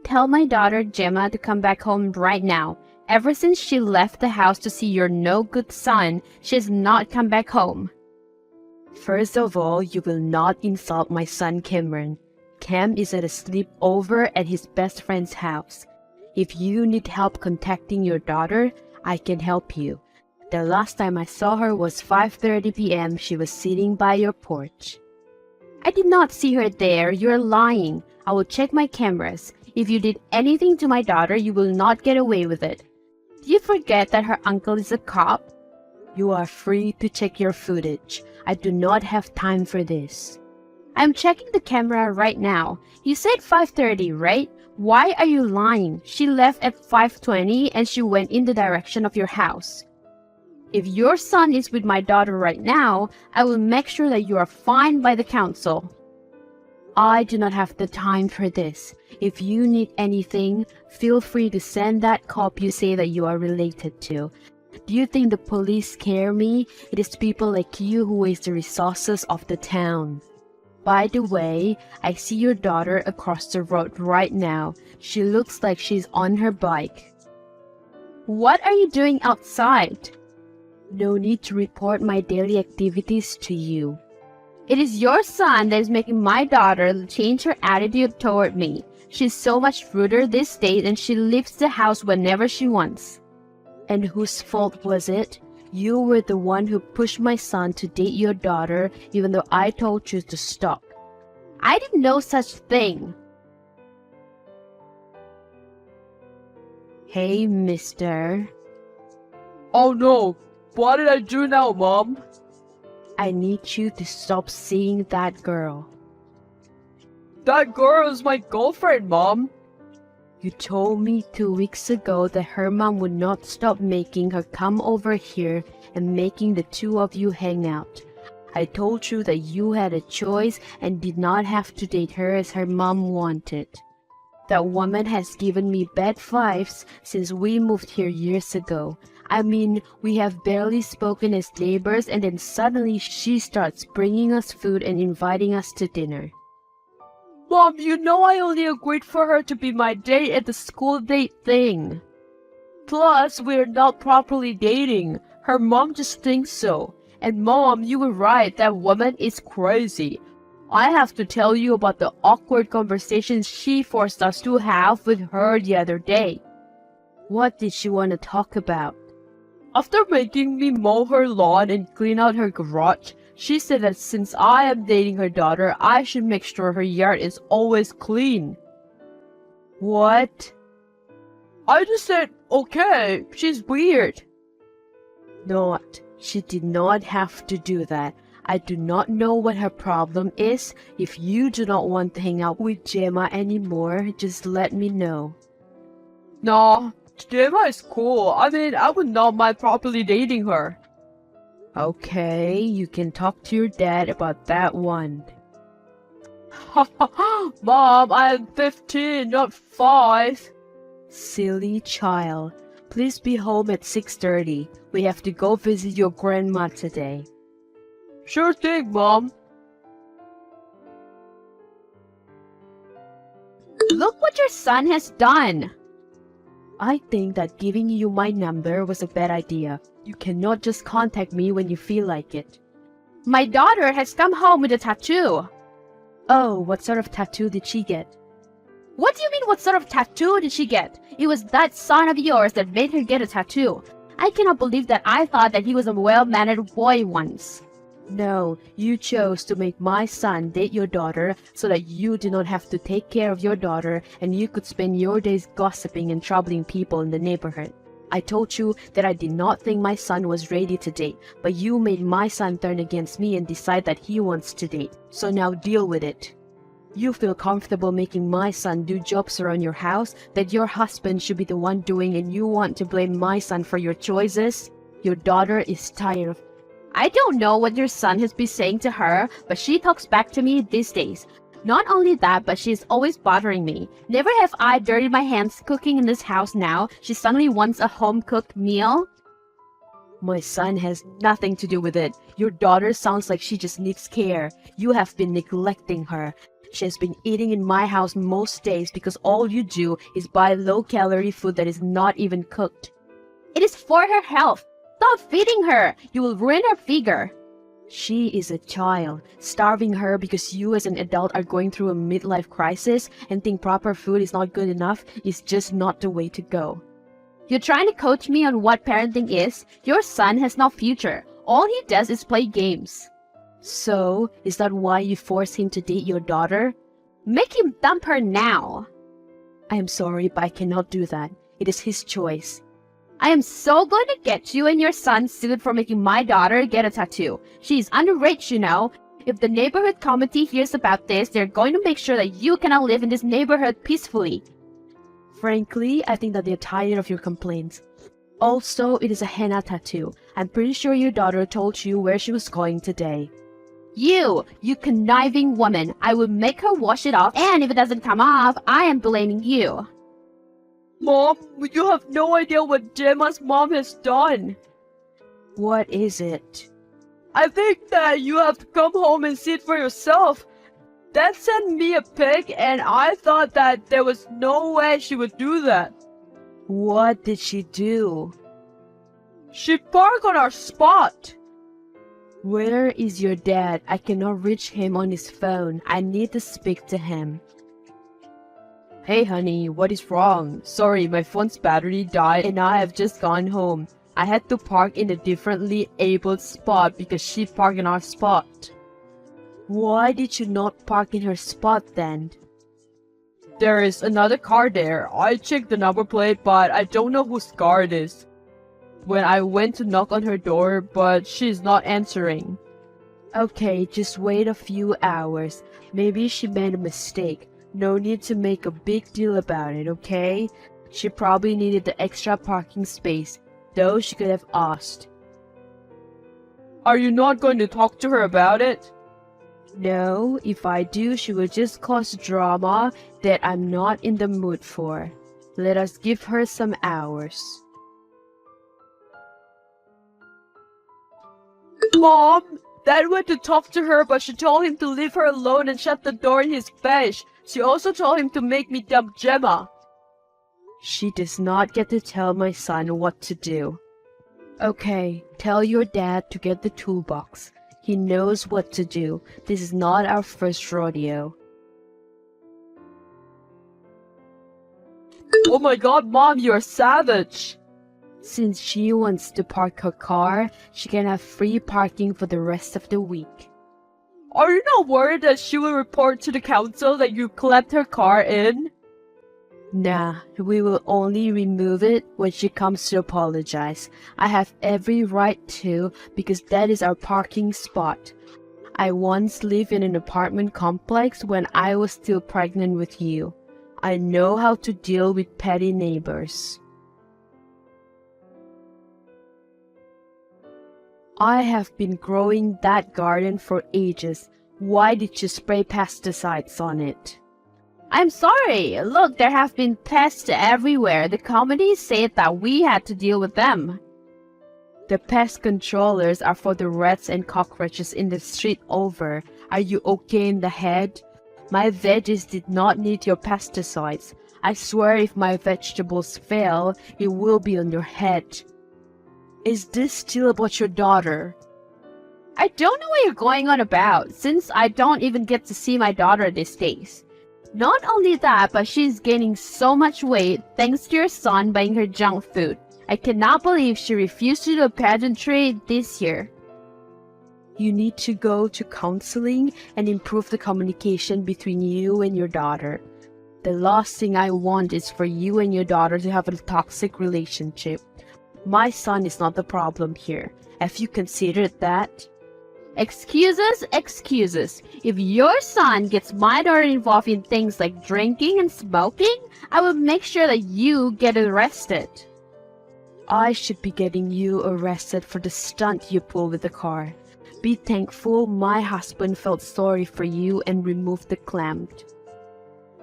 tell my daughter Gemma to come back home right now. Ever since she left the house to see your no-good son, she has not come back home. First of all, you will not insult my son Cameron. Cam is at a sleepover at his best friend's house. If you need help contacting your daughter, I can help you. The last time I saw her was 5:30 p.m. She was sitting by your porch. I did not see her there. You're lying. I will check my cameras. If you did anything to my daughter, you will not get away with it. Do you forget that her uncle is a cop? You are free to check your footage. I do not have time for this. I'm checking the camera right now. You said 5:30, right? Why are you lying? She left at 5:20 and she went in the direction of your house. If your son is with my daughter right now, I will make sure that you are fined by the council. I do not have the time for this. If you need anything, feel free to send that cop you say that you are related to. Do you think the police scare me? It is people like you who waste the resources of the town. By the way, I see your daughter across the road right now. She looks like she's on her bike. What are you doing outside? No need to report my daily activities to you. It is your son that is making my daughter change her attitude toward me. She's so much ruder these days and she leaves the house whenever she wants. And whose fault was it? You were the one who pushed my son to date your daughter even though I told you to stop. I didn't know such thing. Hey, mister. Oh no, what did I do now, Mom? I need you to stop seeing that girl. That girl is my girlfriend, Mom. You told me 2 weeks ago that her mom would not stop making her come over here and making the two of you hang out. I told you that you had a choice and did not have to date her as her mom wanted. That woman has given me bad vibes since we moved here years ago. I mean, we have barely spoken as neighbors and then suddenly she starts bringing us food and inviting us to dinner. Mom, you know I only agreed for her to be my date at the school date thing. Plus, we're not properly dating. Her mom just thinks so. And Mom, you were right, that woman is crazy. I have to tell you about the awkward conversations she forced us to have with her the other day. What did she want to talk about? After making me mow her lawn and clean out her garage, she said that since I am dating her daughter, I should make sure her yard is always clean. What? I just said, okay, she's weird. Not. She did not have to do that. I do not know what her problem is. If you do not want to hang out with Gemma anymore, just let me know. Nah, Gemma is cool. I mean, I would not mind properly dating her. Okay, you can talk to your dad about that one. Mom, I am 15, not 5. Silly child. Please be home at 6:30. We have to go visit your grandma today. Sure thing, Mom. Look what your son has done. I think that giving you my number was a bad idea. You cannot just contact me when you feel like it. My daughter has come home with a tattoo. Oh, what sort of tattoo did she get? What do you mean, what sort of tattoo did she get? It was that son of yours that made her get a tattoo. I cannot believe that I thought that he was a well-mannered boy once. No, you chose to make my son date your daughter so that you do not have to take care of your daughter and you could spend your days gossiping and troubling people in the neighborhood. I told you that I did not think my son was ready to date, but you made my son turn against me and decide that he wants to date. So now deal with it. You feel comfortable making my son do jobs around your house that your husband should be the one doing and you want to blame my son for your choices? Your daughter is tired of... I don't know what your son has been saying to her, but she talks back to me these days. Not only that, but she's always bothering me. Never have I dirtied my hands cooking in this house now. She suddenly wants a home-cooked meal. My son has nothing to do with it. Your daughter sounds like she just needs care. You have been neglecting her. She has been eating in my house most days because all you do is buy low-calorie food that is not even cooked. It is for her health. Stop feeding her. You will ruin her figure. She is a child. Starving her because you as an adult are going through a midlife crisis and think proper food is not good enough is just not the way to go. You're trying to coach me on what parenting is? Your son has no future. All he does is play games. So, is that why you force him to date your daughter? Make him dump her now. I am sorry, but I cannot do that. It is his choice. I am so going to get you and your son sued for making my daughter get a tattoo. She's underage, you know. If the neighborhood committee hears about this, they're going to make sure that you cannot live in this neighborhood peacefully. Frankly, I think that they're tired of your complaints. Also, it is a henna tattoo. I'm pretty sure your daughter told you where she was going today. You conniving woman. I will make her wash it off, and if it doesn't come off, I am blaming you. Mom, you have no idea what Gemma's mom has done. What is it? I think that you have to come home and see it for yourself. Dad sent me a pic and I thought that there was no way she would do that. What did she do? She parked on our spot. Where is your dad? I cannot reach him on his phone. I need to speak to him. Hey honey, what is wrong? Sorry, my phone's battery died and I have just gone home. I had to park in a differently abled spot because she parked in our spot. Why did you not park in her spot then? There is another car there. I checked the number plate, but I don't know whose car it is. When I went to knock on her door, but she's not answering. Okay, just wait a few hours. Maybe she made a mistake. No need to make a big deal about it, okay? She probably needed the extra parking space, though she could have asked. Are you not going to talk to her about it? No, if I do, she will just cause drama that I'm not in the mood for. Let us give her some hours. Mom, Dad went to talk to her, but she told him to leave her alone and shut the door in his face. She also told him to make me dump Gemma. She does not get to tell my son what to do. Okay, tell your dad to get the toolbox. He knows what to do. This is not our first rodeo. Oh my god, Mom, you're savage. Since she wants to park her car, she can have free parking for the rest of the week. Are you not worried that she will report to the council that you clapped her car in? Nah, we will only remove it when she comes to apologize. I have every right to because that is our parking spot. I once lived in an apartment complex when I was still pregnant with you. I know how to deal with petty neighbors. I have been growing that garden for ages. Why did you spray pesticides on it? I'm sorry. Look, there have been pests everywhere. The committee said that we had to deal with them. The pest controllers are for the rats and cockroaches in the street over. Are you okay in the head? My veggies did not need your pesticides. I swear if my vegetables fail, it will be on your head. Is this still about your daughter? I don't know what you're going on about, since I don't even get to see my daughter these days. Not only that, but she's gaining so much weight thanks to your son buying her junk food. I cannot believe she refused to do a pageantry this year. You need to go to counseling and improve the communication between you and your daughter. The last thing I want is for you and your daughter to have a toxic relationship. My son is not the problem here. Have you considered that? Excuses, excuses. If your son gets my daughter involved in things like drinking and smoking, I will make sure that you get arrested. I should be getting you arrested for the stunt you pulled with the car. Be thankful my husband felt sorry for you and removed the clamp.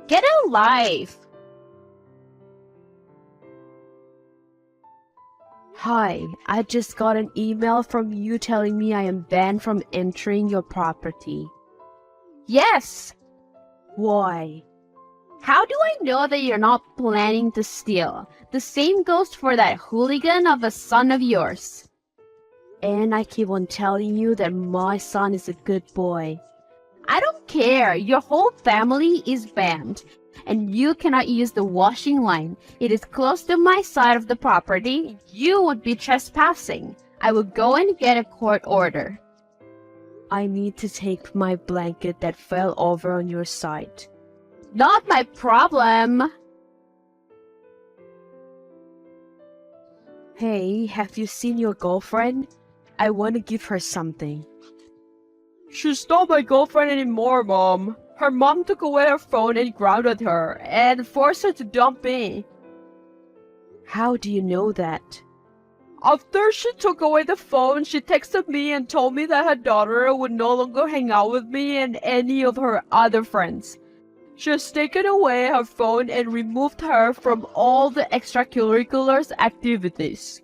Get a life! Hi, I just got an email from you telling me I am banned from entering your property. Yes! Why? How do I know that you're not planning to steal? The same goes for that hooligan of a son of yours. And I keep on telling you that my son is a good boy. I don't care. Your whole family is banned. And you cannot use the washing line. It is close to my side of the property. You would be trespassing. I will go and get a court order. I need to take my blanket that fell over on your side. Not my problem. Hey, have you seen your girlfriend? I want to give her something. She's not my girlfriend anymore, Mom. Her mom took away her phone and grounded her, and forced her to dump me. How do you know that? After she took away the phone, she texted me and told me that her daughter would no longer hang out with me and any of her other friends. She has taken away her phone and removed her from all the extracurricular activities.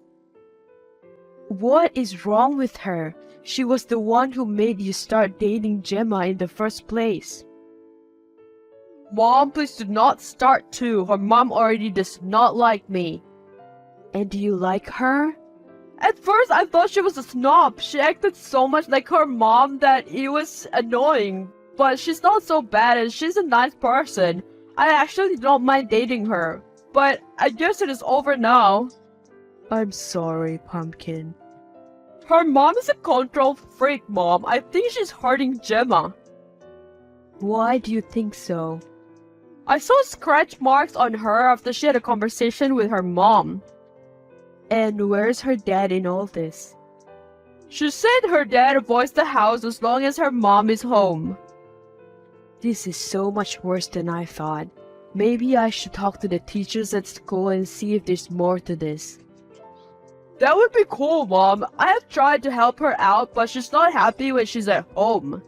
What is wrong with her? She was the one who made you start dating Gemma in the first place. Mom, please do not start too. Her mom already does not like me. And do you like her? At first, I thought she was a snob. She acted so much like her mom that it was annoying. But she's not so bad and she's a nice person. I actually don't mind dating her. But I guess it is over now. I'm sorry, Pumpkin. Her mom is a control freak, Mom. I think she's hurting Gemma. Why do you think so? I saw scratch marks on her after she had a conversation with her mom. And where's her dad in all this? She said her dad avoids the house as long as her mom is home. This is so much worse than I thought. Maybe I should talk to the teachers at school and see if there's more to this. That would be cool, Mom. I have tried to help her out, but she's not happy when she's at home.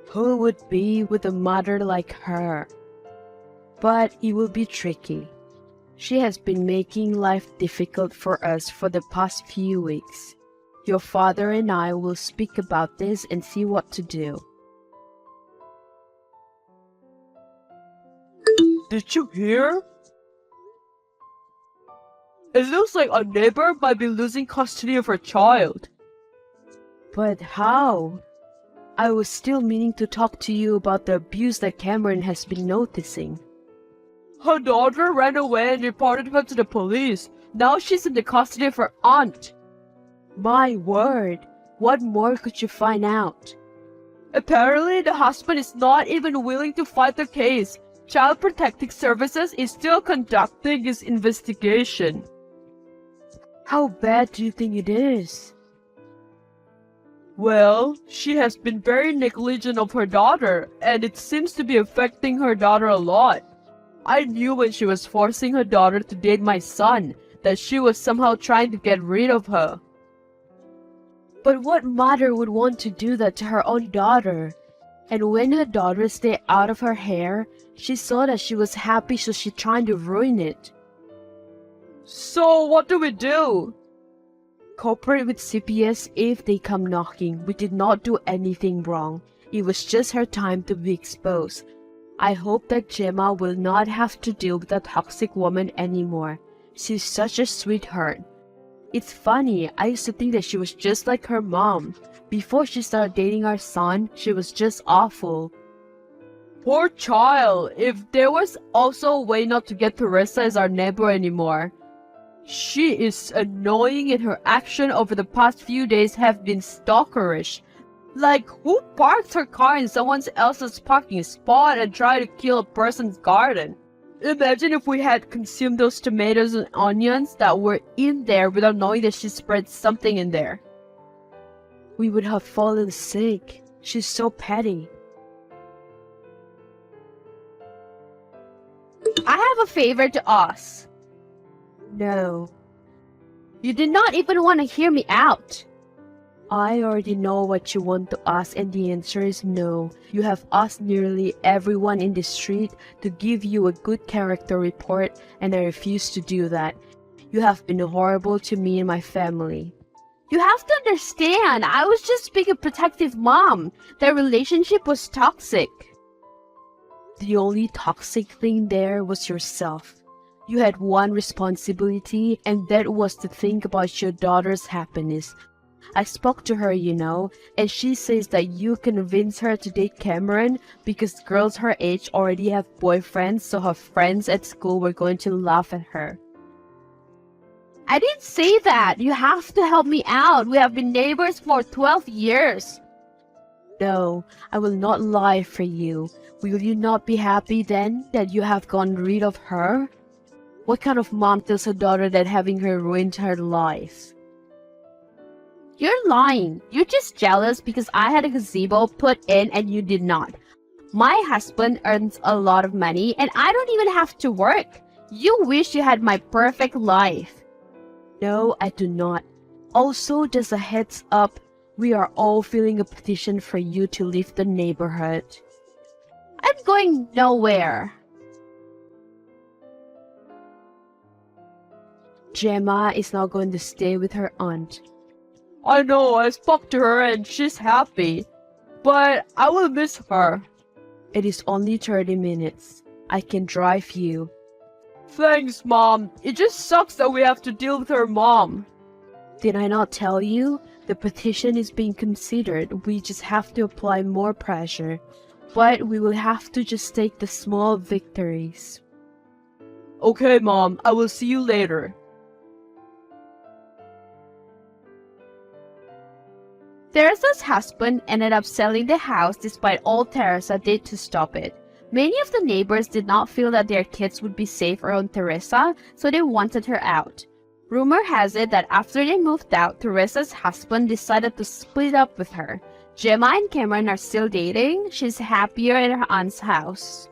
Who would be with a mother like her? But it will be tricky. She has been making life difficult for us for the past few weeks. Your father and I will speak about this and see what to do. Did you hear? It looks like a neighbor might be losing custody of her child. But how? I was still meaning to talk to you about the abuse that Cameron has been noticing. Her daughter ran away and reported her to the police. Now she's in the custody of her aunt. My word! What more could you find out? Apparently, the husband is not even willing to fight the case. Child Protective Services is still conducting his investigation. How bad do you think it is? Well, she has been very negligent of her daughter, and it seems to be affecting her daughter a lot. I knew when she was forcing her daughter to date my son that she was somehow trying to get rid of her. But what mother would want to do that to her own daughter? And when her daughter stayed out of her hair, she saw that she was happy, so she tried to ruin it. So what do we do? Cooperate with CPS if they come knocking. We did not do anything wrong. It was just her time to be exposed. I hope that Gemma will not have to deal with a toxic woman anymore. She's such a sweetheart. It's funny, I used to think that she was just like her mom. Before she started dating our son, she was just awful. Poor child. If there was also a way not to get Teresa as our neighbor anymore. She is annoying and her action over the past few days have been stalkerish. Like, who parks her car in someone else's parking spot and try to kill a person's garden? Imagine if we had consumed those tomatoes and onions that were in there without knowing that she spread something in there. We would have fallen sick. She's so petty. I have a favor to ask. No. You did not even want to hear me out. I already know what you want to ask, and the answer is no. You have asked nearly everyone in the street to give you a good character report, and I refuse to do that. You have been horrible to me and my family. You have to understand, I was just being a protective mom. Their relationship was toxic. The only toxic thing there was yourself. You had one responsibility, and that was to think about your daughter's happiness. I spoke to her, and she says that you convinced her to date Cameron because girls her age already have boyfriends, so her friends at school were going to laugh at her. I didn't say that. You have to help me out. We have been neighbors for 12 years. No, I will not lie for you. Will you not be happy then that you have gotten rid of her? What kind of mom tells her daughter that having her ruined her life? You're lying. You're just jealous because I had a gazebo put in and you did not. My husband earns a lot of money and I don't even have to work. You wish you had my perfect life. No, I do not. Also, just a heads up, we are all filling a petition for you to leave the neighborhood. I'm going nowhere. Gemma is now going to stay with her aunt. I know, I spoke to her and she's happy. But I will miss her. It is only 30 minutes. I can drive you. Thanks, Mom. It just sucks that we have to deal with her mom. Did I not tell you? The petition is being considered. We just have to apply more pressure. But we will have to just take the small victories. Okay, Mom. I will see you later. Teresa's husband ended up selling the house despite all Teresa did to stop it. Many of the neighbors did not feel that their kids would be safe around Teresa, so they wanted her out. Rumor has it that after they moved out, Teresa's husband decided to split up with her. Gemma and Cameron are still dating. She's happier at her aunt's house.